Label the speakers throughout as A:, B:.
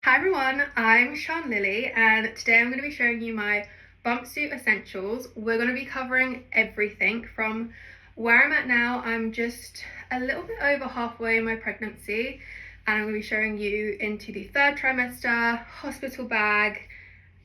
A: Hi everyone, I'm Sian Lilly and today I'm going to be showing you my BUMPSUIT essentials. We're going to be covering everything from where I'm at now. I'm just a little bit over halfway in my pregnancy and I'm going to be showing you into the third trimester, hospital bag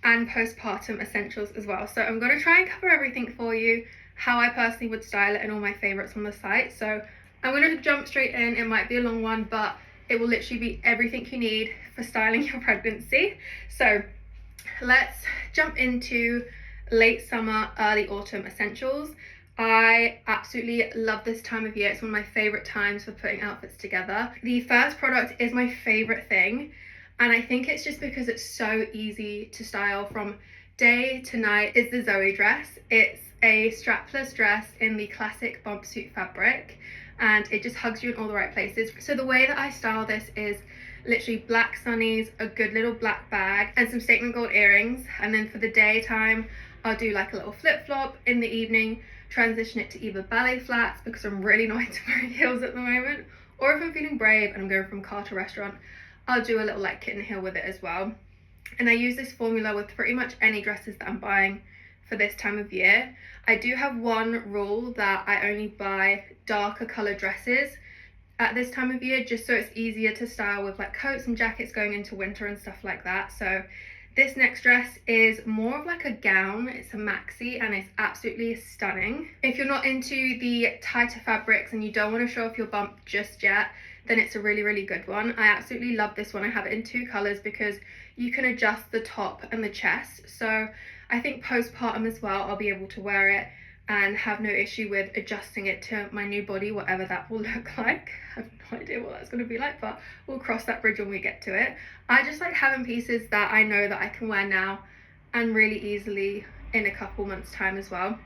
A: and postpartum essentials as well. So I'm going to try and cover everything for you, how I personally would style it and all my favourites on the site. So I'm going to jump straight in. It might be a long one, but it will literally be everything you need for styling your pregnancy. So let's jump into late summer, early autumn essentials. I absolutely love this time of year. It's one of my favorite times for putting outfits together. The first product is my favorite thing, and I think it's just because it's so easy to style from day to night, is the Zoe dress. It's a strapless dress in the classic BUMPSUIT fabric, and it just hugs you in all the right places. So the way that I style this is literally black sunnies, a good little black bag, and some statement gold earrings. And then for the daytime, I'll do like a little flip-flop. In the evening, transition it to either ballet flats, because I'm really not into wearing heels at the moment, or if I'm feeling brave and I'm going from car to restaurant, I'll do a little like kitten heel with it as well. And I use this formula with pretty much any dresses that I'm buying for this time of year. I do have one rule that I only buy darker color dresses at this time of year, just so it's easier to style with like coats and jackets going into winter and stuff like that. So this next dress is more of like a gown. It's a maxi and it's absolutely stunning. If you're not into the tighter fabrics and you don't want to show off your bump just yet, then it's a really good one. I absolutely love this one. I have it in two colors because you can adjust the top and the chest. So I think postpartum as well, I'll be able to wear it and have no issue with adjusting it to my new body, whatever that will look like. I have no idea what that's going to be like, but we'll cross that bridge when we get to it. I just like having pieces that I know that I can wear now and really easily in a couple months time as well.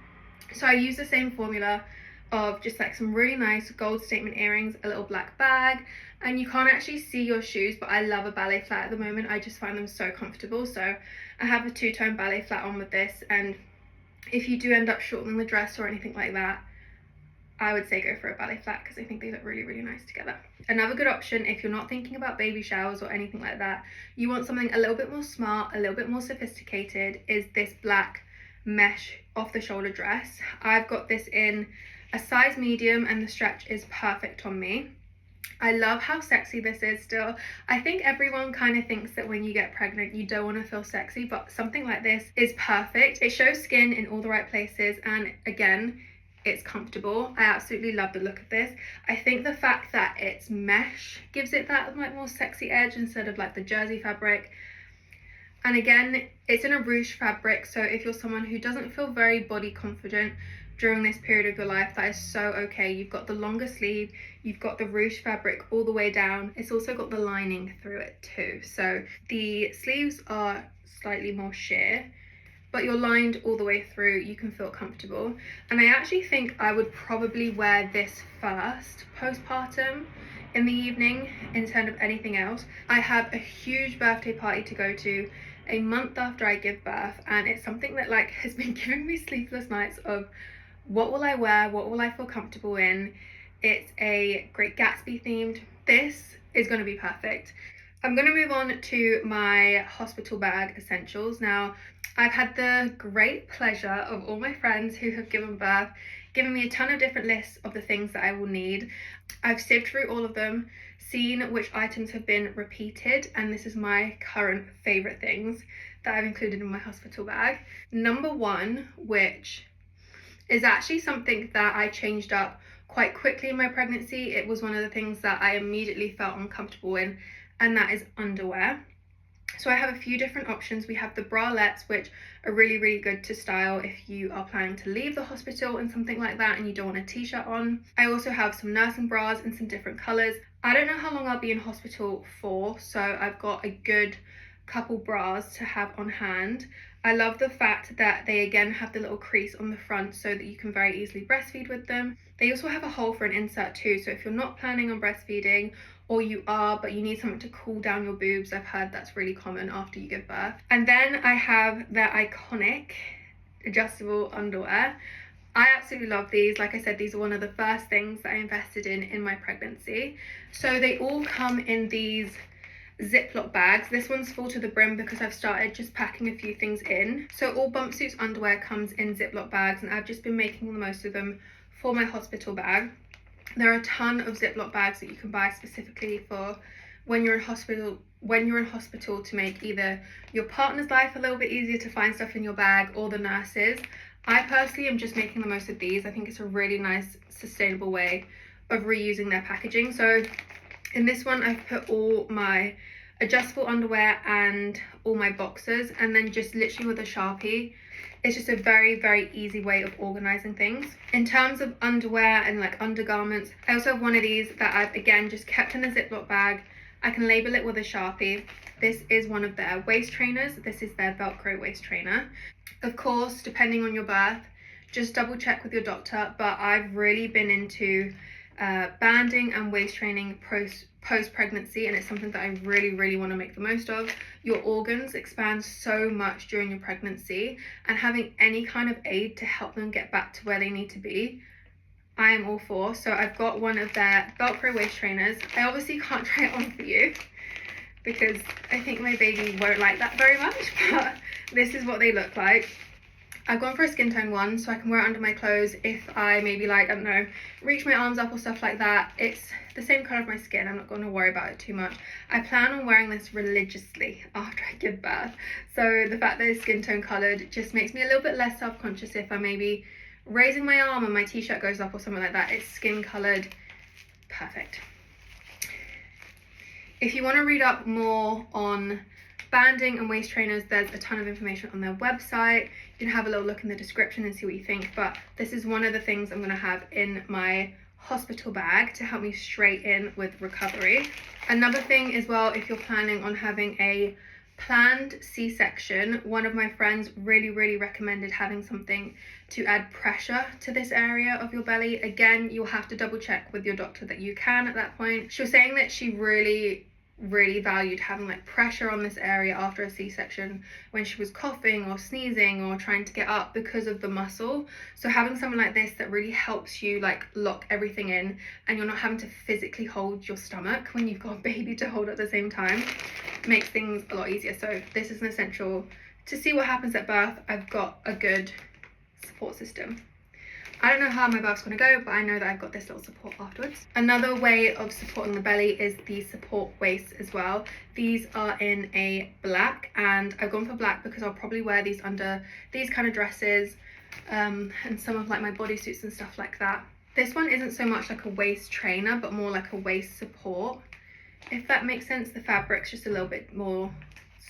A: So I use the same formula of just like some really nice gold statement earrings, a little black bag, and you can't actually see your shoes, but I love a ballet flat at the moment. I just find them so comfortable. So I have a two-tone ballet flat on with this, and if you do end up shortening the dress or anything like that, I would say go for a ballet flat because I think they look really nice together. Another good option if you're not thinking about baby showers or anything like that, you want something a little bit more smart, a little bit more sophisticated, is this black mesh off the shoulder dress. I've got this in a size medium and the stretch is perfect on me. I love how sexy this is still. I think everyone kind of thinks that when you get pregnant you don't want to feel sexy, but something like this is perfect. It shows skin in all the right places, and again, it's comfortable. I absolutely love the look of this. I think the fact that it's mesh gives it that like more sexy edge instead of like the jersey fabric. And again, it's in a ruche fabric, so if you're someone who doesn't feel very body confident during this period of your life, that is so okay. You've got the longer sleeve, you've got the ruche fabric all the way down. It's also got the lining through it too. So the sleeves are slightly more sheer, but you're lined all the way through. You can feel comfortable. And I actually think I would probably wear this first postpartum in the evening instead of anything else. I have a huge birthday party to go to a month after I give birth, and it's something that like has been giving me sleepless nights of what will I wear, what will I feel comfortable in. It's a Great Gatsby themed. This is going to be perfect. I'm going to move on to my hospital bag essentials. Now, I've had the great pleasure of all my friends who have given birth giving me a ton of different lists of the things that I will need. I've sieved through all of them, seen which items have been repeated, and this is my current favorite things that I've included in my hospital bag. Number one, which is actually something that I changed up quite quickly in my pregnancy. It was one of the things that I immediately felt uncomfortable in, and that is underwear. So I have a few different options. We have the bralettes, which are really good to style if you are planning to leave the hospital and something like that and you don't want a t-shirt on. I also have some nursing bras in some different colors. I don't know how long I'll be in hospital for, so I've got a good couple bras to have on hand. I love the fact that they again have the little crease on the front so that you can very easily breastfeed with them. They also have a hole for an insert too, so if you're not planning on breastfeeding, or you are but you need something to cool down your boobs, I've heard that's really common after you give birth. And then I have the iconic adjustable underwear. I absolutely love these. Like I said, these are one of the first things that I invested in my pregnancy. So they all come in these Ziploc bags. This one's full to the brim because I've started just packing a few things in. So all BUMPSUIT's underwear comes in Ziploc bags, and I've just been making the most of them for my hospital bag. There are a ton of Ziploc bags that you can buy specifically for when you're in hospital to make either your partner's life a little bit easier to find stuff in your bag, or the nurses. I personally am just making the most of these. I think it's a really nice sustainable way of reusing their packaging. So in this one I've put all my adjustable underwear and all my boxers, and then just literally with a Sharpie. It's just a very, very easy way of organizing things. In terms of underwear and like undergarments, I also have one of these that I've again just kept in a Ziploc bag. I can label it with a Sharpie. This is one of their waist trainers. This is their Velcro waist trainer. Of course, depending on your birth, just double check with your doctor, but I've really been into banding and waist training post-pregnancy, and it's something that I really, really want to make the most of. Your organs expand so much during your pregnancy, and having any kind of aid to help them get back to where they need to be, I am all for. So I've got one of their Velcro waist trainers. I obviously can't try it on for you because I think my baby won't like that very much, but this is what they look like. I've gone for a skin tone one so I can wear it under my clothes if I maybe like, I don't know, reach my arms up or stuff like that. It's the same colour of my skin. I'm not going to worry about it too much. I plan on wearing this religiously after I give birth. So the fact that it's skin tone coloured just makes me a little bit less self-conscious if I'm maybe raising my arm and my t-shirt goes up or something like that. It's skin coloured. Perfect. If you want to read up more on banding and waist trainers, there's a ton of information on their website. You can have a little look in the description and see what you think, but this is one of the things I'm going to have in my hospital bag to help me straight in with recovery. Another thing as well, if you're planning on having a planned C-section, one of my friends really, really recommended having something to add pressure to this area of your belly. Again, you'll have to double check with your doctor that you can at that point. She was saying that she really valued having like pressure on this area after a C-section when she was coughing or sneezing or trying to get up because of the muscle. So having something like this that really helps you like lock everything in, and you're not having to physically hold your stomach when you've got a baby to hold at the same time, makes things a lot easier. So this is an essential to see what happens at birth. I've got a good support system. I don't know how my birth's going to go, but I know that I've got this little support afterwards. Another way of supporting the belly is the support waist as well. These are in a black, and I've gone for black because I'll probably wear these under these kind of dresses and some of like my bodysuits and stuff like that. This one isn't so much like a waist trainer, but more like a waist support, if that makes sense. The fabric's just a little bit more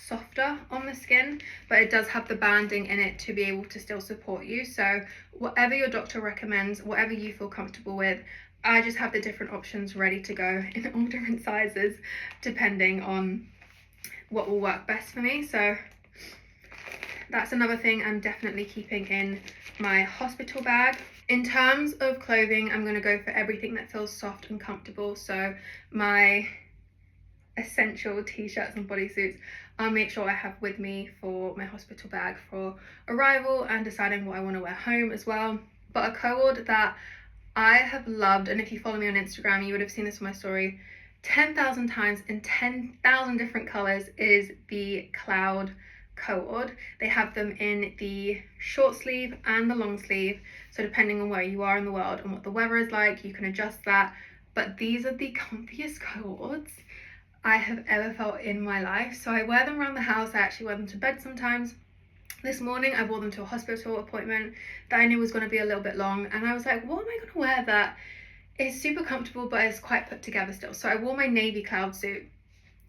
A: softer on the skin, but it does have the banding in it to be able to still support you. So whatever your doctor recommends, whatever you feel comfortable with, I just have the different options ready to go in all different sizes depending on what will work best for me. So that's another thing I'm definitely keeping in my hospital bag. In terms of clothing, I'm going to go for everything that feels soft and comfortable. So my essential t-shirts and bodysuits I'll make sure I have with me for my hospital bag for arrival and deciding what I want to wear home as well. But a cord that I have loved, and if you follow me on Instagram you would have seen this on my story 10,000 times in 10,000 different colours, is the Cloud cord. They have them in the short sleeve and the long sleeve, so depending on where you are in the world and what the weather is like, you can adjust that. But these are the comfiest cords I have ever felt in my life. So I wear them around the house. I actually wear them to bed sometimes. This morning I wore them to a hospital appointment that I knew was going to be a little bit long, and I was like, what am I going to wear that is super comfortable but is quite put together still? So I wore my navy cloud suit,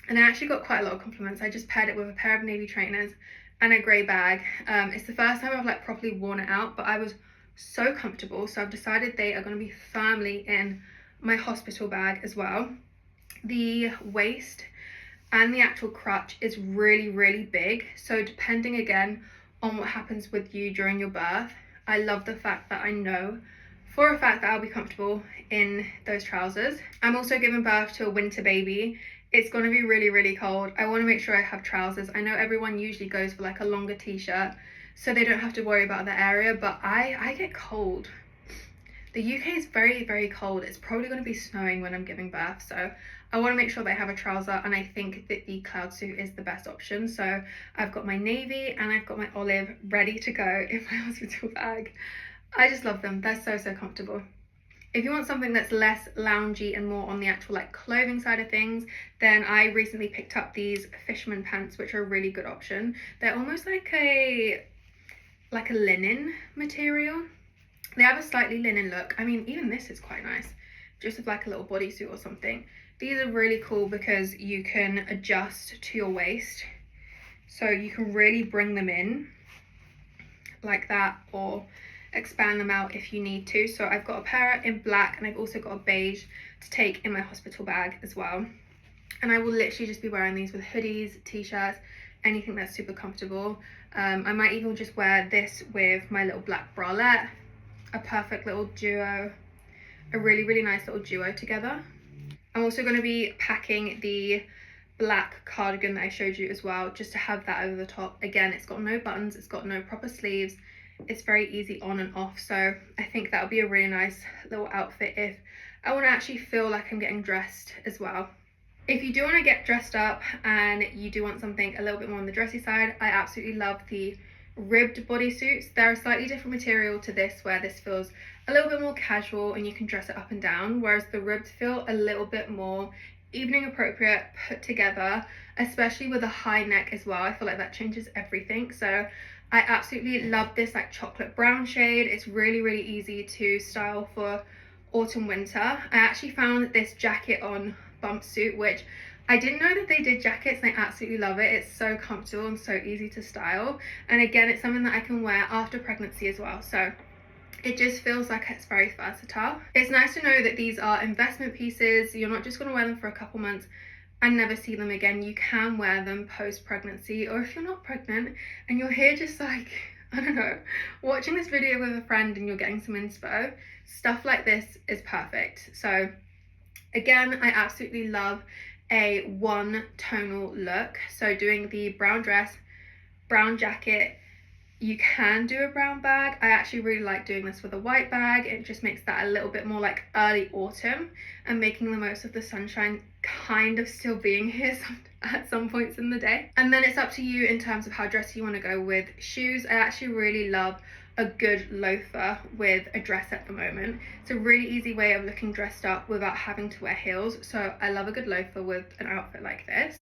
A: and I actually got quite a lot of compliments. I just paired it with a pair of navy trainers and a grey bag. It's the first time I've like properly worn it out, but I was so comfortable. So I've decided they are going to be firmly in my hospital bag as well. The waist and the actual crutch is really big, so depending again on what happens with you during your birth, I love the fact that I know for a fact that I'll be comfortable in those trousers. I'm also giving birth to a winter baby. It's going to be really cold. I want to make sure I have trousers. I know everyone usually goes for like a longer t-shirt so they don't have to worry about the area, but I get cold. The UK is very cold. It's probably going to be snowing when I'm giving birth, so I want to make sure they have a trouser, and I think that the cloud suit is the best option. So I've got my navy and I've got my olive ready to go in my hospital bag. I just love them. They're so comfortable. If you want something that's less loungy and more on the actual like clothing side of things, then I recently picked up these fisherman pants, which are a really good option. They're almost like a linen material. They have a slightly linen look. I mean, even this is quite nice, just with like a little bodysuit or something. These are really cool because you can adjust to your waist, so you can really bring them in like that, or expand them out if you need to. So I've got a pair in black, and I've also got a beige to take in my hospital bag as well. And I will literally just be wearing these with hoodies, t-shirts, anything that's super comfortable. I might even just wear this with my little black bralette, a perfect little duo, a really nice little duo together. I'm also going to be packing the black cardigan that I showed you as well, just to have that over the top. Again, it's got no buttons, it's got no proper sleeves, it's very easy on and off, so I think that'll be a really nice little outfit if I want to actually feel like I'm getting dressed as well. If you do want to get dressed up and you do want something a little bit more on the dressy side, I absolutely love the ribbed bodysuits. They're a slightly different material to this, where this feels a little bit more casual and you can dress it up and down, whereas the ribbed feel a little bit more evening appropriate, put together, especially with a high neck as well. I feel like that changes everything. So I absolutely love this like chocolate brown shade. It's really easy to style for autumn winter. I actually found this jacket on BUMPSUIT, which I didn't know that they did jackets, and I absolutely love it. It's so comfortable and so easy to style, and again, it's something that I can wear after pregnancy as well, so it just feels like it's very versatile. It's nice to know that these are investment pieces. You're not just going to wear them for a couple months and never see them again. You can wear them post-pregnancy, or if you're not pregnant and you're here just like, I don't know, watching this video with a friend and you're getting some inspo, stuff like this is perfect. So again, I absolutely love a one tonal look. So doing the brown dress, brown jacket, you can do a brown bag. I actually really like doing this with a white bag. It just makes that a little bit more like early autumn and making the most of the sunshine kind of still being here at some points in the day. And then it's up to you in terms of how dressy you want to go with shoes. I actually really love a good loafer with a dress at the moment. It's a really easy way of looking dressed up without having to wear heels. So I love a good loafer with an outfit like this.